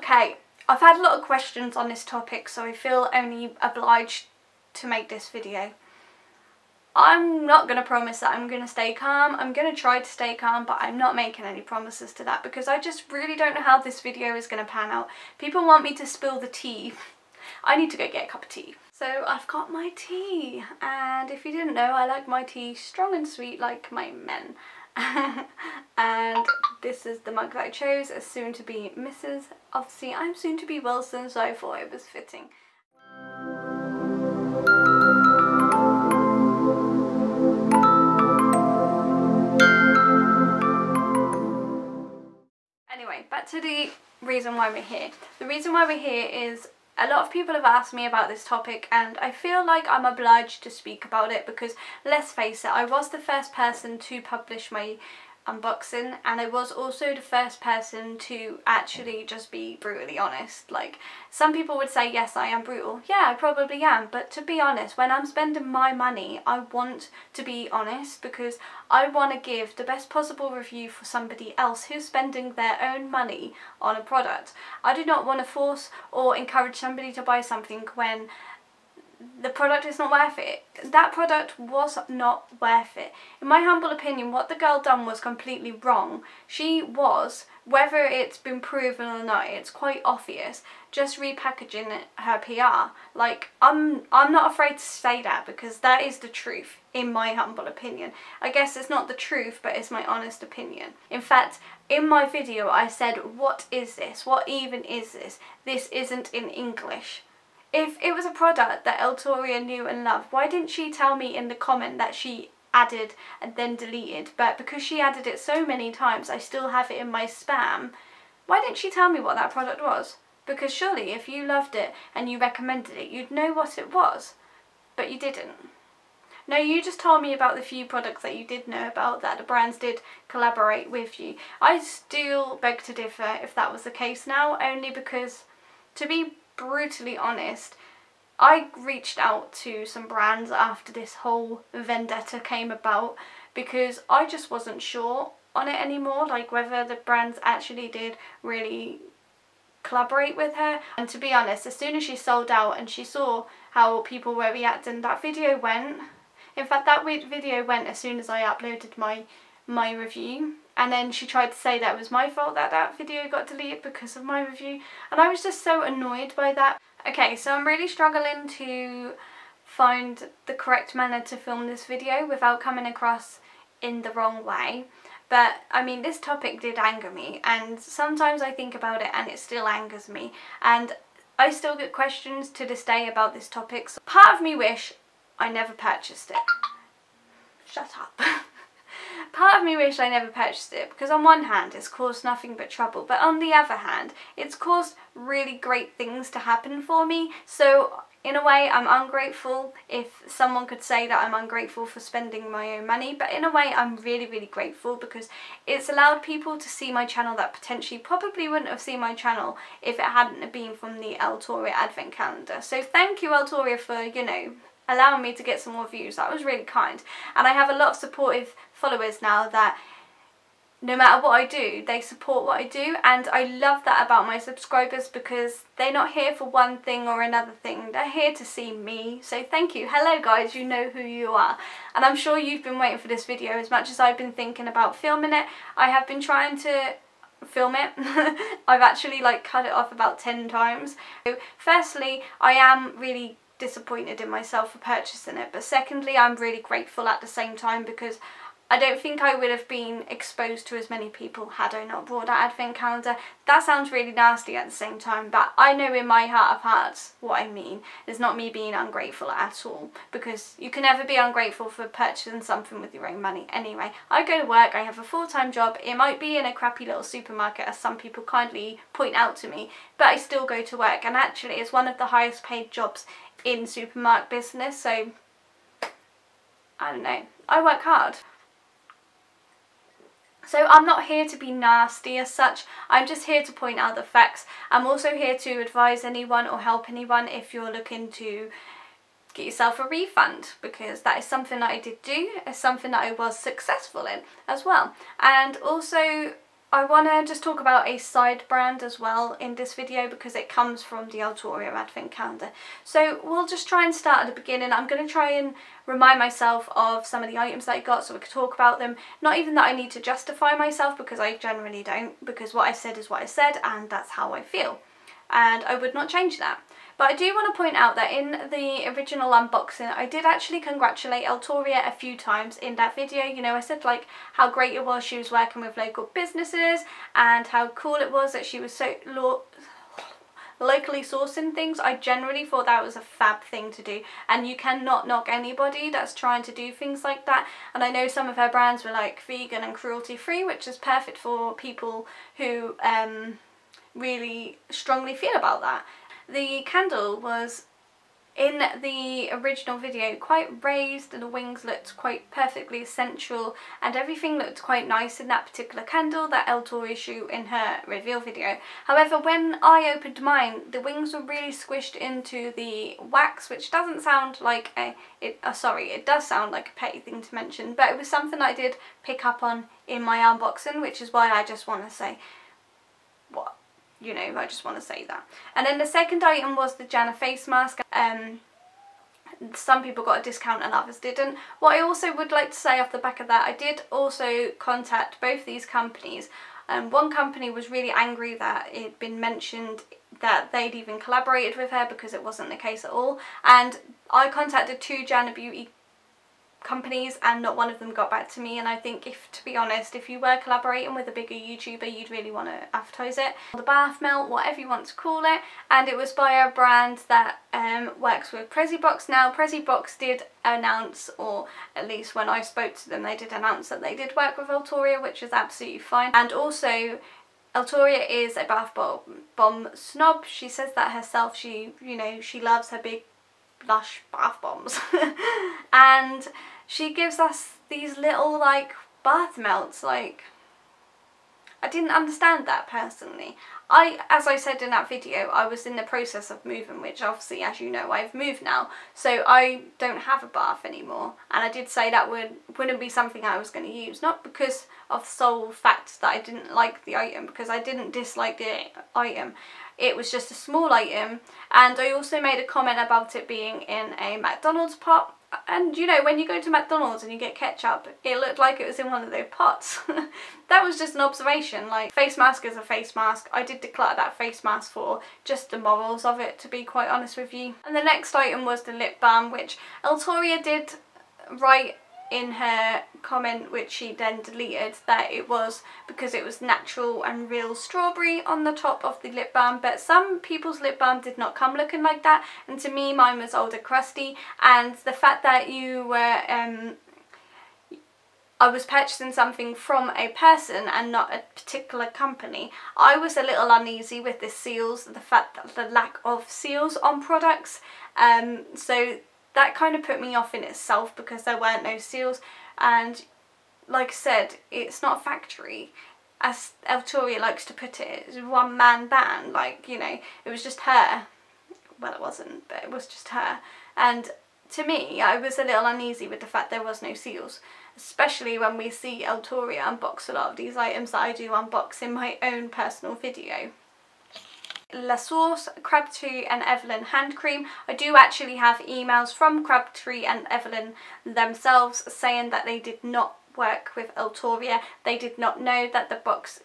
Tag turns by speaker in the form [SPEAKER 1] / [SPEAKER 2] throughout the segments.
[SPEAKER 1] Okay, I've had a lot of questions on this topic, so I feel only obliged to make this video. I'm not going to promise that I'm going to stay calm. I'm going to try to stay calm, but I'm not making any promises to that because I just really don't know how this video is going to pan out. People want me to spill the tea. I need to go get a cup of tea. So I've got my tea, and if you didn't know, I like my tea strong and sweet like my men. And this is the mug that I chose as soon to be Mrs. Obviously, I'm soon to be Wilson, so I thought it was fitting. Anyway, back to the reason why we're here. The reason why we're here is a lot of people have asked me about this topic, and I feel like I'm obliged to speak about it because, let's face it, I was the first person to publish my unboxing, and I was also the first person to actually just be brutally honest. Like, some people would say, yes, I am brutal. Yeah, I probably am, but to be honest, when I'm spending my money, I want to be honest because I want to give the best possible review for somebody else who's spending their own money on a product. I do not want to force or encourage somebody to buy something when the product is not worth it. That product was not worth it. In my humble opinion, what the girl done was completely wrong. She was, whether it's been proven or not, it's quite obvious, just repackaging her PR. Like, I'm not afraid to say that because that is the truth, in my humble opinion. I guess it's not the truth, but it's my honest opinion. In fact, in my video I said, what is this? What even is this? This isn't in English. If it was a product that Eltoria knew and loved, why didn't she tell me in the comment that she added and then deleted? But because she added it so many times, I still have it in my spam. Why didn't she tell me what that product was? Because surely if you loved it and you recommended it, you'd know what it was. But you didn't. No, you just told me about the few products that you did know about, that the brands did collaborate with you. I still beg to differ if that was the case now, only because, to be brutally honest, I reached out to some brands after this whole vendetta came about because I just wasn't sure on it anymore, like whether the brands actually did really collaborate with her. And to be honest, as soon as she sold out and she saw how people were reacting, that video went. In fact, that video went as soon as I uploaded my review. And then she tried to say that it was my fault that that video got deleted because of my review. And I was just so annoyed by that. Okay, so I'm really struggling to find the correct manner to film this video without coming across in the wrong way. But, I mean, this topic did anger me. And sometimes I think about it and it still angers me. And I still get questions to this day about this topic. So part of me wish I never purchased it. Shut up. Part of me wish I never purchased it because on one hand it's caused nothing but trouble, but on the other hand it's caused really great things to happen for me. So in a way I'm ungrateful, if someone could say that I'm ungrateful for spending my own money, but in a way I'm really grateful because it's allowed people to see my channel that potentially probably wouldn't have seen my channel if it hadn't been from the Eltoria advent calendar. So thank you Eltoria for, you know, allowing me to get some more views. That was really kind. And I have a lot of supportive followers now that no matter what I do, they support what I do, and I love that about my subscribers because they're not here for one thing or another thing. They're here to see me. So thank you. Hello guys, you know who you are. And I'm sure you've been waiting for this video as much as I've been thinking about filming it. I have been trying to film it. I've actually like cut it off about 10 times. So firstly, I am really disappointed in myself for purchasing it, but secondly I'm really grateful at the same time because I don't think I would have been exposed to as many people had I not bought that advent calendar. That sounds really nasty at the same time, but I know in my heart of hearts what I mean. It's not me being ungrateful at all, because you can never be ungrateful for purchasing something with your own money. Anyway, I go to work, I have a full-time job. It might be in a crappy little supermarket, as some people kindly point out to me, but I still go to work, and actually it's one of the highest paid jobs in supermarket business, so I don't know, I work hard. So I'm not here to be nasty as such, I'm just here to point out the facts. I'm also here to advise anyone or help anyone if you're looking to get yourself a refund, because that is something that I did do, it's something that I was successful in as well. And also I want to just talk about a side brand as well in this video because it comes from the Autoria Advent Calendar. So we'll just try and start at the beginning. I'm going to try and remind myself of some of the items that I got so we could talk about them. Not even that I need to justify myself, because I generally don't, because what I said is what I said and that's how I feel. And I would not change that. But I do want to point out that in the original unboxing I did actually congratulate Autoria a few times in that video. You know, I said like how great it was she was working with local businesses and how cool it was that she was so locally sourcing things. I generally thought that was a fab thing to do, and you cannot knock anybody that's trying to do things like that. And I know some of her brands were like vegan and cruelty free, which is perfect for people who really strongly feel about that. The candle was, in the original video, quite raised and the wings looked quite perfectly central and everything looked quite nice in that particular candle that Autoria showed in her reveal video. However, when I opened mine, the wings were really squished into the wax, which doesn't sound like it does sound like a petty thing to mention, but it was something I did pick up on in my unboxing, which is why I just want to say what. You know, I just want to say that. And then the second item was the Janna face mask. Some people got a discount and others didn't. What I also would like to say off the back of that, I did also contact both these companies. One company was really angry that it had been mentioned that they'd even collaborated with her, because it wasn't the case at all. And I contacted 2 Janna Beauty companies and not one of them got back to me, and I think, if to be honest, if you were collaborating with a bigger YouTuber, you'd really want to advertise it. The bath melt, whatever you want to call it, and it was by a brand that works with BIRCHBOX. Now BIRCHBOX did announce, or at least when I spoke to them, they did announce that they did work with Autoria, which is absolutely fine. And also Autoria is a bath bomb snob. She says that herself. She, you know, she loves her big lush bath bombs and she gives us these little like bath melts. Like, I didn't understand that personally. As I said in that video, I was in the process of moving, which obviously, as you know, I've moved now, so I don't have a bath anymore, and I did say that wouldn't be something I was going to use, not because of the sole fact that I didn't like the item, because I didn't dislike the item. It was just a small item, and I also made a comment about it being in a McDonald's pot. And you know, when you go to McDonald's and you get ketchup, it looked like it was in one of those pots. That was just an observation. Like, face mask is a face mask. I did declare that face mask for just the morals of it, to be quite honest with you. And the next item was the lip balm, which Autoria did write in her comment, which she then deleted, that it was because it was natural and real strawberry on the top of the lip balm, but some people's lip balm did not come looking like that, and to me mine was old and crusty. And the fact that you were I was purchasing something from a person and not a particular company, I was a little uneasy with the seals, the fact that the lack of seals on products, so that kind of put me off in itself, because there weren't no seals. And like I said, it's not a factory, as Autoria likes to put it. It's a one-man band. Like, you know, it was just her. Well, it wasn't, but it was just her. And to me, I was a little uneasy with the fact there was no seals, especially when we see Autoria unbox a lot of these items that I do unbox in my own personal video. La Source Crabtree and Evelyn hand cream. I do actually have emails from Crabtree and Evelyn themselves saying that they did not work with Autoria. They did not know that the box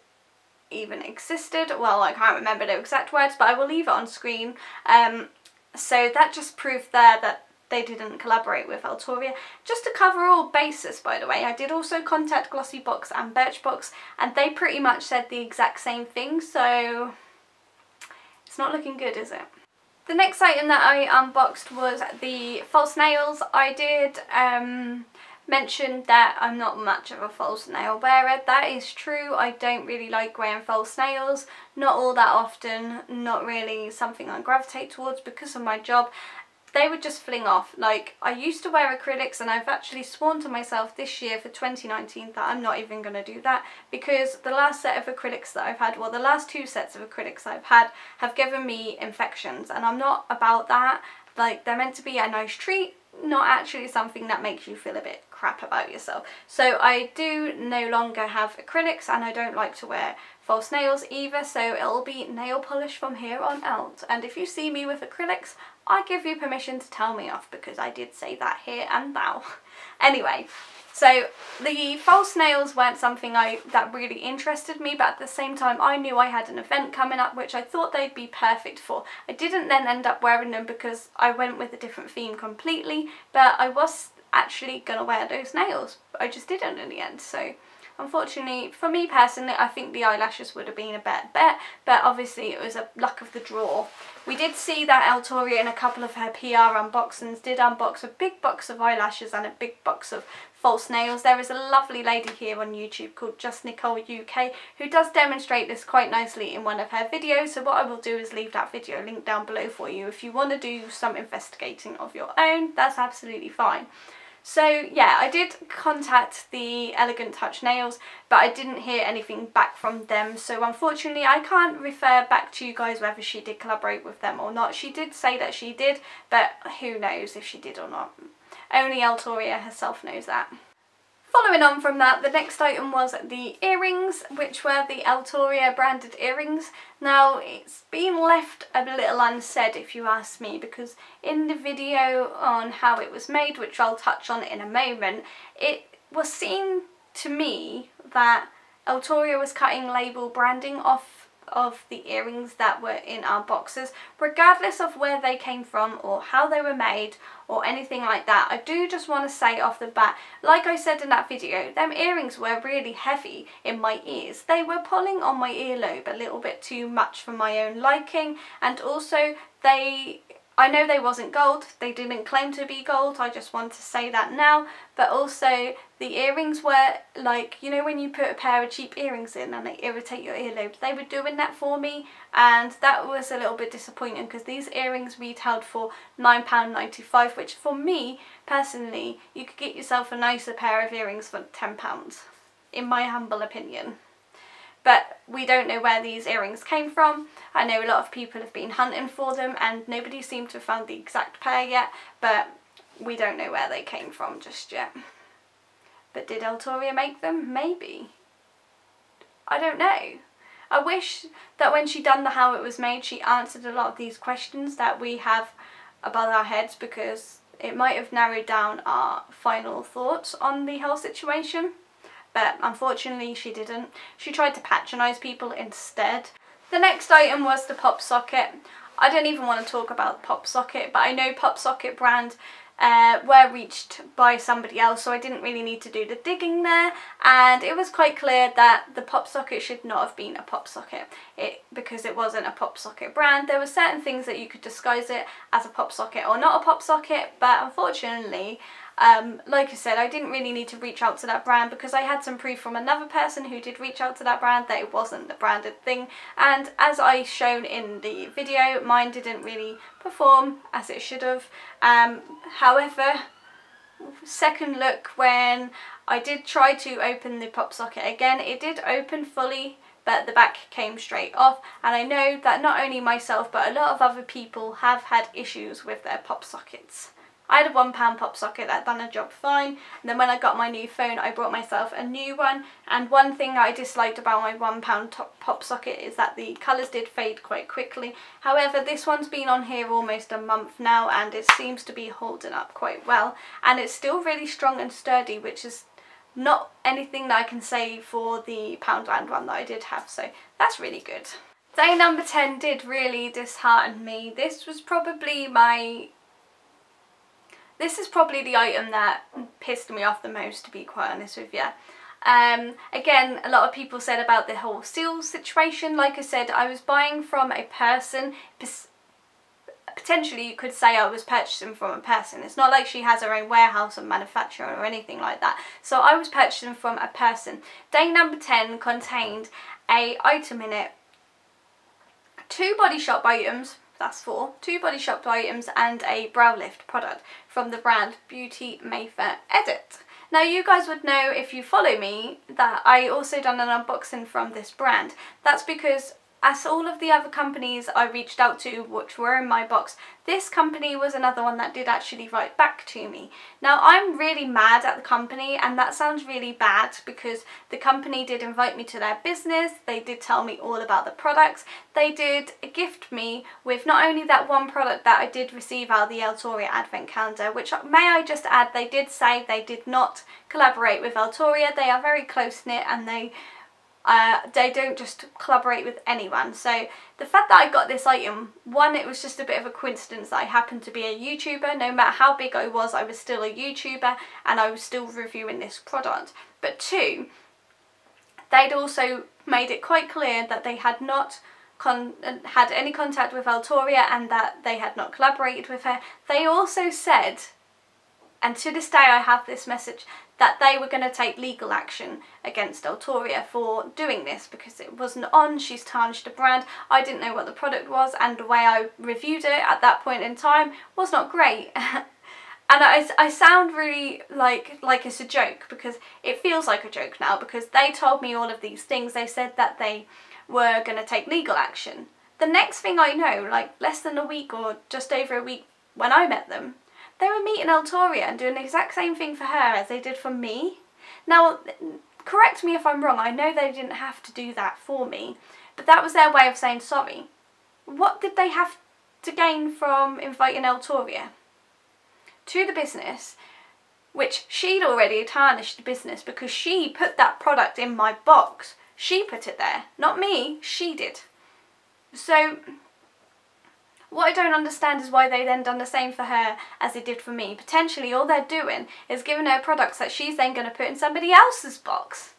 [SPEAKER 1] even existed. Well, I can't remember the exact words, but I will leave it on screen. So that just proved there that they didn't collaborate with Autoria. Just to cover all bases, by the way, I did also contact GLOSSYBOX and BIRCHBOX, and they pretty much said the exact same thing, so it's not looking good, is it? The next item that I unboxed was the false nails. I did mention that I'm not much of a false nail wearer. That is true. I don't really like wearing false nails. Not all that often. Not really something I gravitate towards because of my job. They would just fling off. Like, I used to wear acrylics, and I've actually sworn to myself this year for 2019 that I'm not even going to do that, because the last set of acrylics that I've had, well, the last 2 sets of acrylics I've had have given me infections, and I'm not about that. Like, they're meant to be a nice treat, not actually something that makes you feel a bit crap about yourself. So I do no longer have acrylics, and I don't like to wear false nails either, so it'll be nail polish from here on out. And if you see me with acrylics, I give you permission to tell me off, because I did say that here and now. Anyway, so the false nails weren't something that really interested me, but at the same time I knew I had an event coming up which I thought they'd be perfect for. I didn't then end up wearing them because I went with a different theme completely, but I was actually gonna wear those nails, but I just didn't in the end. So unfortunately, for me personally, I think the eyelashes would have been a better bet, but obviously it was a luck of the draw. We did see that Eltoria in a couple of her PR unboxings did unbox a big box of eyelashes and a big box of false nails. There is a lovely lady here on YouTube called Just Nicole UK who does demonstrate this quite nicely in one of her videos, so what I will do is leave that video link down below for you. If you want to do some investigating of your own, that's absolutely fine. So yeah, I did contact the Elegant Touch Nails, but I didn't hear anything back from them, so unfortunately I can't refer back to you guys whether she did collaborate with them or not. She did say that she did, but who knows if she did or not. Only Eltoria herself knows that. Following on from that, the next item was the earrings, which were the Eltoria branded earrings. Now, it's been left a little unsaid if you ask me, because in the video on how it was made, which I'll touch on in a moment, it was seen to me that Eltoria was cutting label branding off of the earrings that were in our boxes, regardless of where they came from or how they were made or anything like that. I do just want to say off the bat, like I said in that video, them earrings were really heavy in my ears. They were pulling on my earlobe a little bit too much for my own liking, and also I know they wasn't gold, they didn't claim to be gold, I just want to say that now, but also the earrings were like, you know when you put a pair of cheap earrings in and they irritate your earlobes, they were doing that for me, and that was a little bit disappointing because these earrings retailed for £9.95, which for me personally, you could get yourself a nicer pair of earrings for £10, in my humble opinion. But we don't know where these earrings came from. I know a lot of people have been hunting for them and nobody seemed to have found the exact pair yet, but we don't know where they came from just yet. But did Eltoria make them? Maybe. I don't know. I wish that when she done the how it was made, she answered a lot of these questions that we have above our heads, because it might have narrowed down our final thoughts on the whole situation. But unfortunately she didn't. She tried to patronise people instead. The next item was the pop socket. I don't even want to talk about pop socket, but I know pop socket brand were reached by somebody else, so I didn't really need to do the digging there, and it was quite clear that the pop socket should not have been a pop socket because it wasn't a pop socket brand. There were certain things that you could disguise it as a pop socket or not a pop socket, but unfortunately like I said, I didn't really need to reach out to that brand because I had some proof from another person who did reach out to that brand that it wasn't the branded thing, and as I shown in the video, mine didn't really perform as it should have. However, second look, when I did try to open the pop socket again, it did open fully, but the back came straight off, and I know that not only myself but a lot of other people have had issues with their pop sockets. I had a £1 pop socket that done a job fine, and then when I got my new phone I bought myself a new one, and one thing that I disliked about my £1 pop socket is that the colours did fade quite quickly. However, this one's been on here almost a month now and it seems to be holding up quite well, and it's still really strong and sturdy, which is not anything that I can say for the Poundland one that I did have, so that's really good. Day number 10 did really dishearten me. This is probably the item that pissed me off the most, to be quite honest with you. Again, a lot of people said about the whole seal situation. Like I said, I was buying from a person. Potentially you could say I was purchasing from a person. It's not like she has her own warehouse and manufacturer or anything like that. So I was purchasing from a person. Day number 10 contained a item in it. 2 Body Shop items. That's 4. 2 Body Shop items and a brow lift product from the brand Beauty Mayfair Edit. Now you guys would know if you follow me that I also done an unboxing from this brand. That's because as all of the other companies I reached out to which were in my box, this company was another one that did actually write back to me. Now I'm really mad at the company, and that sounds really bad because the company did invite me to their business, they did tell me all about the products, they did gift me with not only that one product that I did receive out of the Eltoria Advent Calendar, which may I just add, they did say they did not collaborate with Eltoria, they are very close knit and they don't just collaborate with anyone. So the fact that I got this item, one, it was just a bit of a coincidence that I happened to be a YouTuber. No matter how big I was still a YouTuber and I was still reviewing this product. But two, they'd also made it quite clear that they had not had any contact with Eltoria and that they had not collaborated with her. They also said, and to this day I have this message, that they were going to take legal action against Eltoria for doing this because it wasn't on, she's tarnished the brand. I didn't know what the product was, and the way I reviewed it at that point in time was not great. And I sound really like it's a joke, because it feels like a joke now, because they told me all of these things. They said that they were going to take legal action. The next thing I know, like less than a week or just over a week when I met them, they were meeting Eltoria and doing the exact same thing for her as they did for me. Now, correct me if I'm wrong, I know they didn't have to do that for me, but that was their way of saying sorry. What did they have to gain from inviting Eltoria to the business, which she'd already tarnished the business because she put that product in my box? She put it there, not me, she did. So what I don't understand is why they then done the same for her as they did for me. Potentially all they're doing is giving her products that she's then going to put in somebody else's box.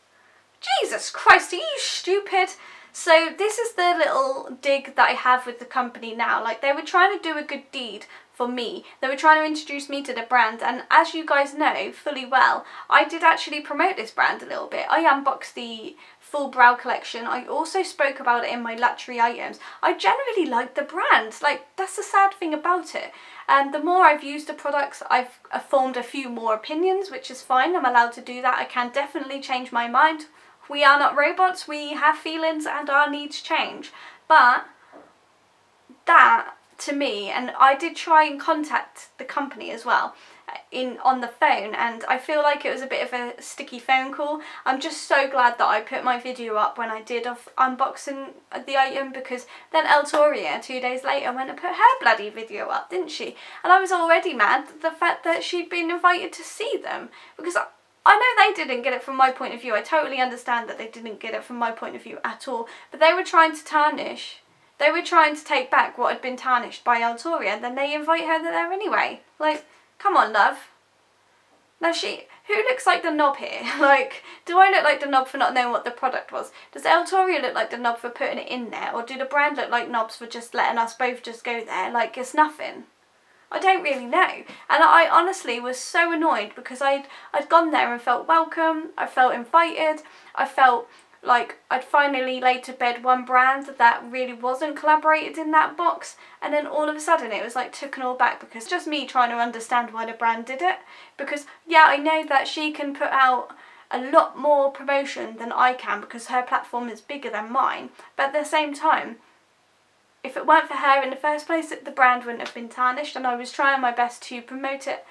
[SPEAKER 1] Jesus Christ, are you stupid? So this is the little dig that I have with the company now. Like, they were trying to do a good deed for me. They were trying to introduce me to the brand, and as you guys know fully well, I did actually promote this brand a little bit. I unboxed the full brow collection. I also spoke about it in my luxury items. I generally like the brand. Like, that's the sad thing about it. And the more I've used the products, I've formed a few more opinions, which is fine. I'm allowed to do that. I can definitely change my mind. We are not robots. We have feelings and our needs change. But that, to me, and I did try and contact the company as well on the phone, and I feel like it was a bit of a sticky phone call. I'm just so glad that I put my video up when I did of unboxing the item, because then Eltoria 2 days later went and put her bloody video up, didn't she? And I was already mad at the fact that she'd been invited to see them, because I know they didn't get it from my point of view. I totally understand that they didn't get it from my point of view at all, but they were trying to tarnish. They were trying to take back what had been tarnished by Eltoria, and then they invite her there anyway. Like, come on, love. Now who looks like the knob here? Like, do I look like the knob for not knowing what the product was? Does Eltoria look like the knob for putting it in there? Or do the brand look like knobs for just letting us both just go there like it's nothing? I don't really know. And I honestly was so annoyed, because I'd gone there and felt welcome, I felt invited, I felt like I'd finally laid to bed one brand that really wasn't collaborated in that box, and then all of a sudden it was like taken all back, because just me trying to understand why the brand did it. Because yeah, I know that she can put out a lot more promotion than I can because her platform is bigger than mine, but at the same time, if it weren't for her in the first place, the brand wouldn't have been tarnished, and I was trying my best to promote it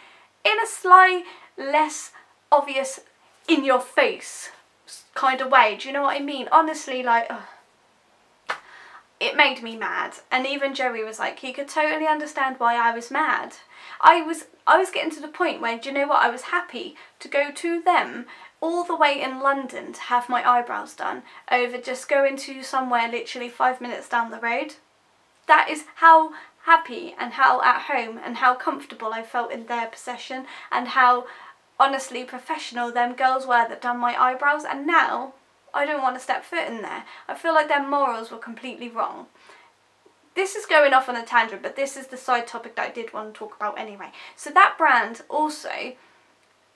[SPEAKER 1] in a sly, less obvious, in your face kind of way. Do you know what I mean? Honestly, like, ugh. It made me mad. And even Joey was like, he could totally understand why I was mad. I was getting to the point where, do you know what, I was happy to go to them all the way in London to have my eyebrows done over just going to somewhere literally 5 minutes down the road. That is how happy and how at home and how comfortable I felt in their possession, and how honestly professional them girls were that done my eyebrows. And now I don't want to step foot in there. I feel like their morals were completely wrong. This is going off on a tangent, but this is the side topic that I did want to talk about anyway. So that brand also,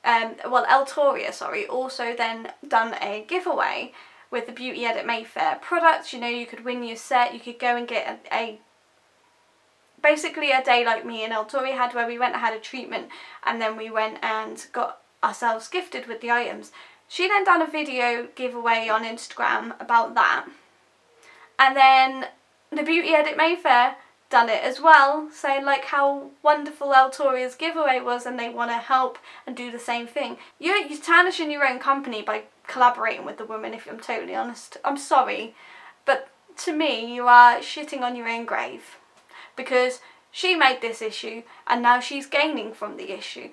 [SPEAKER 1] well, Eltoria, sorry, also then done a giveaway with the Beauty Edit Mayfair products. You know, you could win your set, you could go and get basically a day like me and Eltoria had, where we went and had a treatment, and then we went and got ourselves gifted with the items. She then done a video giveaway on Instagram about that, And then the Beauty Edit Mayfair done it as well, saying like how wonderful Altoria's giveaway was and they want to help and do the same thing. You're tarnishing your own company by collaborating with the woman, if I'm totally honest. I'm sorry, but to me you are shitting on your own grave, because she made this issue and now she's gaining from the issue.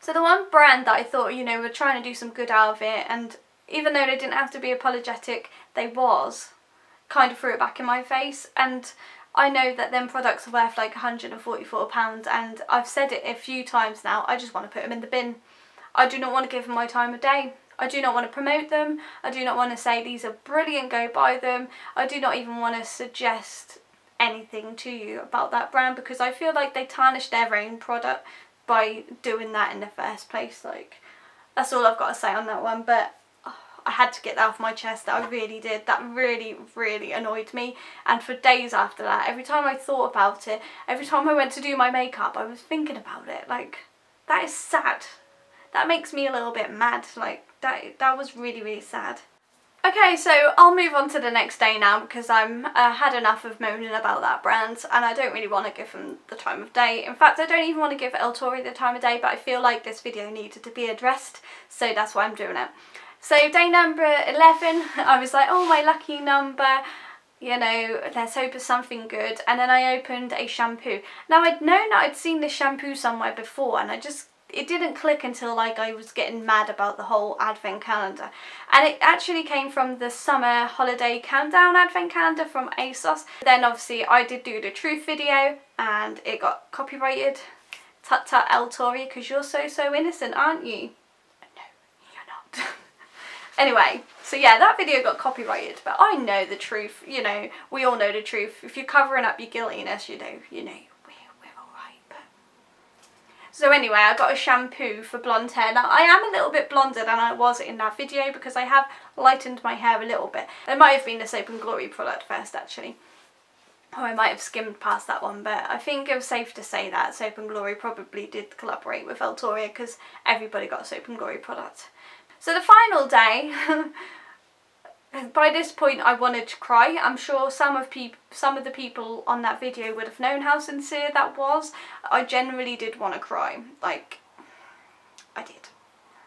[SPEAKER 1] So the one brand that I thought, you know, were trying to do some good out of it, and even though they didn't have to be apologetic, they was, kind of threw it back in my face. And I know that them products are worth like £144, and I've said it a few times now, I just want to put them in the bin. I do not want to give them my time of day. I do not want to promote them. I do not want to say these are brilliant, go buy them. I do not even want to suggest anything to you about that brand, because I feel like they tarnished their own product by doing that in the first place. Like, that's all I've got to say on that one. But I had to get that off my chest, that I really did. That really, really annoyed me. And for days after that, every time I thought about it, every time I went to do my makeup, I was thinking about it. Like, that is sad. That makes me a little bit mad. Like, that was really, really sad. Okay, so I'll move on to the next day now, because I'm had enough of moaning about that brand, and I don't really want to give them the time of day. In fact, I don't even want to give Altoria the time of day, but I feel like this video needed to be addressed, so that's why I'm doing it. So day number 11, I was like, oh, my lucky number, you know, let's hope it's something good. And then I opened a shampoo. Now, I'd known that I'd seen this shampoo somewhere before, and it didn't click until like I was getting mad about the whole advent calendar. And it actually came from the summer holiday countdown advent calendar from ASOS. Then obviously I did do the truth video and it got copyrighted. Tut tut Altoria, because you're so innocent, aren't you? No, you're not. Anyway, so yeah, that video got copyrighted, but I know the truth, you know, we all know the truth. If you're covering up your guiltiness, you know, we're alright. But so anyway, I got a shampoo for blonde hair. Now, I am a little bit blonder than I was in that video, because I have lightened my hair a little bit. It might have been the Soap and Glory product first, actually. Or I might have skimmed past that one, but I think it was safe to say that Soap and Glory probably did collaborate with Altoria, because everybody got a Soap and Glory product. So the final day, by this point I wanted to cry. I'm sure some of the people on that video would have known how sincere that was. I generally did want to cry. Like, I did.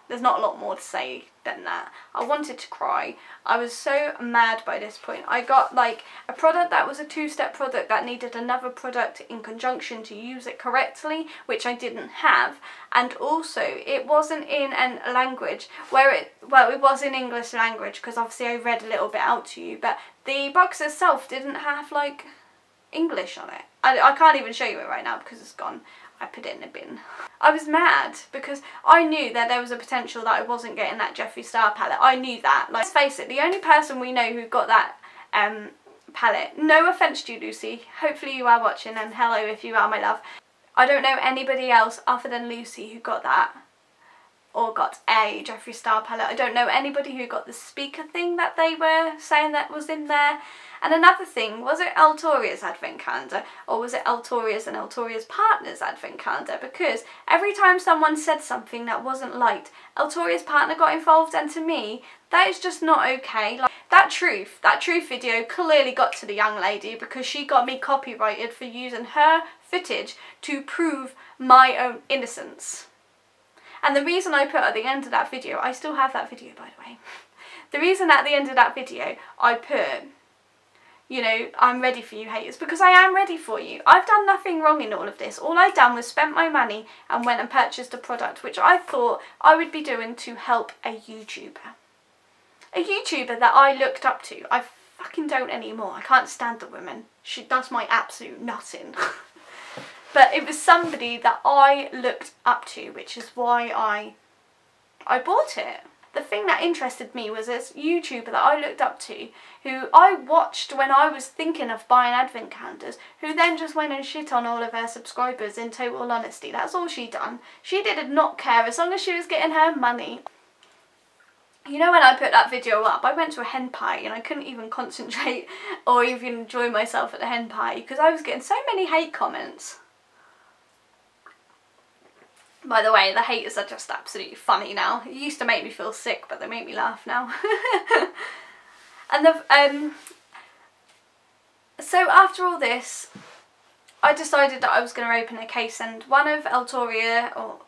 [SPEAKER 1] There's not a lot more to say than that. I wanted to cry. I was so mad by this point. I got like a product that was a two-step product that needed another product in conjunction to use it correctly, which I didn't have. And also it wasn't in a language where it was in English language, because obviously I read a little bit out to you, but the box itself didn't have like English on it. I can't even show you it right now because it's gone. I put it in a bin. I was mad because I knew that there was a potential that I wasn't getting that Jeffree Star palette. I knew that. Like, let's face it, the only person we know who got that palette, no offence to you, Lucy, hopefully you are watching, and hello if you are, my love. I don't know anybody else other than Lucy who got that, or got a Jeffree Star palette. I don't know anybody who got the speaker thing that they were saying that was in there. And another thing, was it Altoria's advent calendar, or was it Altoria's and Altoria's partner's advent calendar? Because every time someone said something that wasn't liked, Altoria's partner got involved, and to me, that is just not okay. Like, that truth video clearly got to the young lady, because she got me copyrighted for using her footage to prove my own innocence. And the reason I put at the end of that video, I still have that video by the way, the reason at the end of that video I put, you know, I'm ready for you haters, because I am ready for you. I've done nothing wrong in all of this. All I've done was spent my money and went and purchased a product which I thought I would be doing to help a YouTuber. A YouTuber that I looked up to. I fucking don't anymore. I can't stand the woman. She does my absolute nutting. But it was somebody that I looked up to, which is why I bought it. The thing that interested me was this YouTuber that I looked up to, who I watched when I was thinking of buying advent calendars, who then just went and shit on all of her subscribers, in total honesty. That's all she done. She did not care, as long as she was getting her money. You know, when I put that video up, I went to a hen party and I couldn't even concentrate or even enjoy myself at the hen party because I was getting so many hate comments. By the way, the haters are just absolutely funny now. It used to make me feel sick, but they make me laugh now. And so after all this, I decided that I was going to open a case, and one of Eltoria, or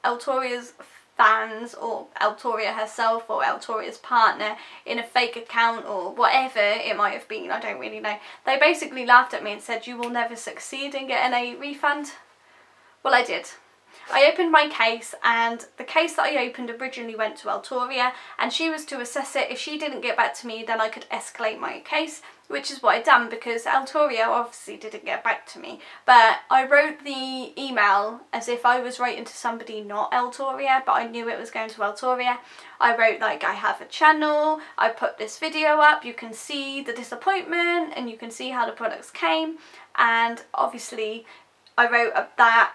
[SPEAKER 1] Eltoria's fans, or Eltoria herself, or Eltoria's partner in a fake account, or whatever it might have been, I don't really know, they basically laughed at me and said, you will never succeed in getting a refund. Well, I did. I opened my case, and the case that I opened originally went to Eltoria, and she was to assess it. If she didn't get back to me, then I could escalate my case, which is what I done, because Eltoria obviously didn't get back to me. But I wrote the email as if I was writing to somebody not Eltoria, but I knew it was going to Eltoria. I wrote like, I have a channel, I put this video up, you can see the disappointment and you can see how the products came, and obviously I wrote that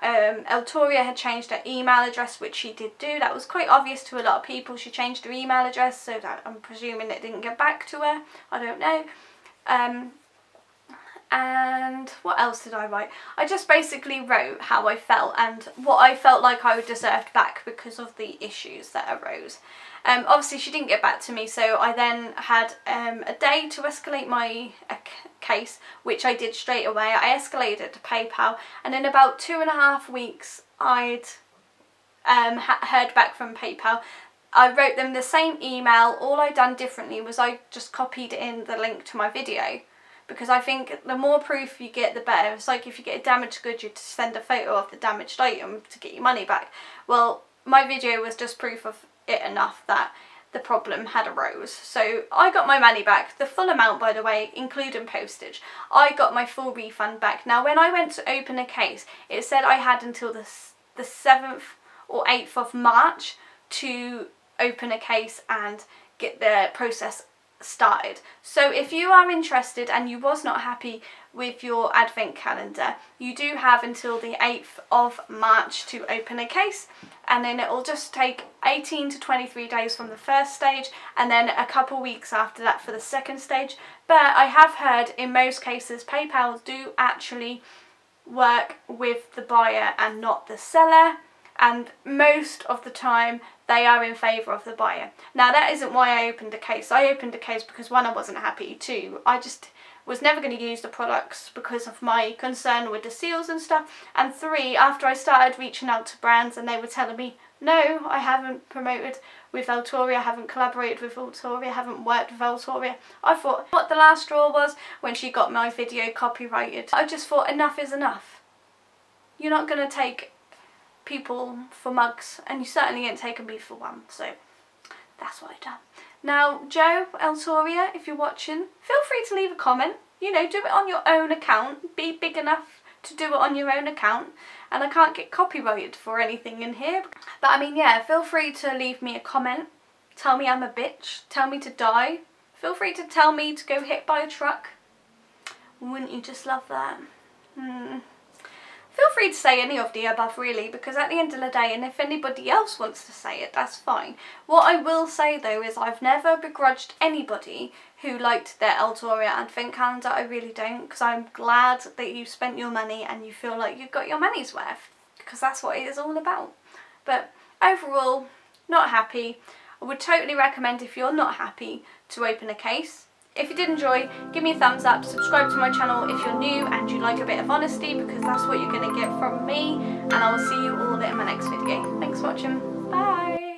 [SPEAKER 1] Eltoria had changed her email address, which she did do. That was quite obvious to a lot of people. She changed her email address, so that I'm presuming it didn't get back to her. I don't know. And what else did I write? I just basically wrote how I felt and what I felt like I deserved back because of the issues that arose. Obviously she didn't get back to me, so I then had a day to escalate my case, which I did straight away. I escalated it to PayPal, and in about 2.5 weeks I'd heard back from PayPal. I wrote them the same email. All I done differently was I just copied in the link to my video, because I think the more proof you get, the better. It's like if you get a damaged good, you send a photo of the damaged item to get your money back. Well, my video was just proof of it enough that the problem had arose. So I got my money back, the full amount, by the way, including postage. I got my full refund back. Now when I went to open a case, it said I had until the 7th or 8th of March to open a case and get the process started. So if you are interested and you was not happy with your advent calendar, you do have until the 8th of March to open a case, and then it will just take 18 to 23 days from the first stage, and then a couple weeks after that for the second stage. But I have heard in most cases PayPal do actually work with the buyer and not the seller, and most of the time they are in favour of the buyer. Now that isn't why I opened a case. I opened a case because 1, I wasn't happy, 2, I just was never going to use the products because of my concern with the seals and stuff, and 3, after I started reaching out to brands and they were telling me, no, I haven't promoted with Eltoria, I haven't collaborated with Eltoria, I haven't worked with Eltoria. I thought what the last straw was when she got my video copyrighted. I just thought enough is enough. You're not going to take people for mugs, and you certainly ain't taken me for one, so that's what I done. Now Joe, Eltoria, if you're watching, feel free to leave a comment. You know, do it on your own account, be big enough to do it on your own account, and I can't get copyrighted for anything in here. But I mean, yeah, feel free to leave me a comment, tell me I'm a bitch, tell me to die, feel free to tell me to go hit by a truck. Wouldn't you just love that? Feel free to say any of the above, really, because at the end of the day, and if anybody else wants to say it, that's fine. What I will say though is I've never begrudged anybody who liked their Eltoria advent calendar. I really don't, because I'm glad that you spent your money and you feel like you got your money's worth, because that's what it is all about. But overall, not happy. I would totally recommend, if you're not happy, to open a case. If you did enjoy, give me a thumbs up, subscribe to my channel if you're new and you like a bit of honesty, because that's what you're going to get from me, and I will see you all in my next video. Thanks for watching, bye!